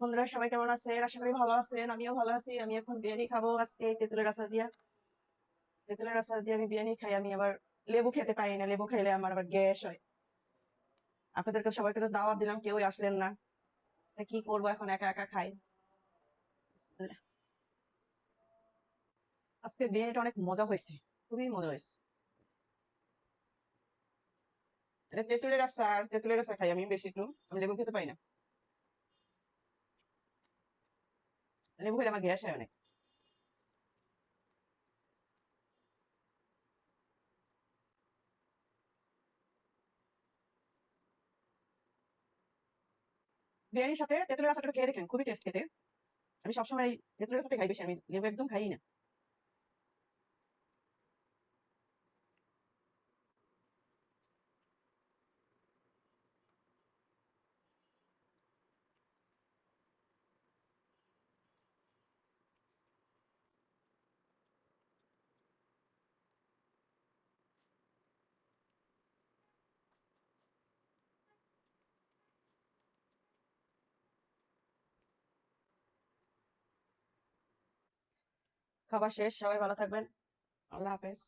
বন্ধুরা সবাই কেমন আছেন? আশা করি ভালো আছেন। আমিও ভালো আছি। আমি এখন বিরিয়ানি খাবো আজকে তেঁতুলের আচার দিয়া। তেঁতুলের আচার দিয়ে আমি বিরিয়ানি খাই। আমি আবার লেবু খেতে পারি না, লেবু খাইলে আমার আবার গ্যাস হয়। আপনাদেরকে সবাইকে তো দাওয়াত দিলাম, কেউই আসলেন না। তা কি করবো এখন, একা একা খাই। আজকে বিরিয়ানিটা অনেক মজা হয়েছে, খুবই মজা হয়েছে। এটা তেঁতুলের আচার, তেঁতুলের আচার খাই আমি বেশি একটু। আমি লেবু খেতে পারি না, লেবু খেলে আমার গ্যাস হয় অনেক। বিরিয়ানির সাথে তেঁতুলের আচারটা খেয়ে দেখেন, খুবই টেস্ট খেতে। আমি সবসময় তেঁতুলের আচারটা খাই বেশি, আমি লেবু একদম খাই না। খাবার শেষ, সবাই ভালো থাকবেন। আল্লাহ হাফেজ।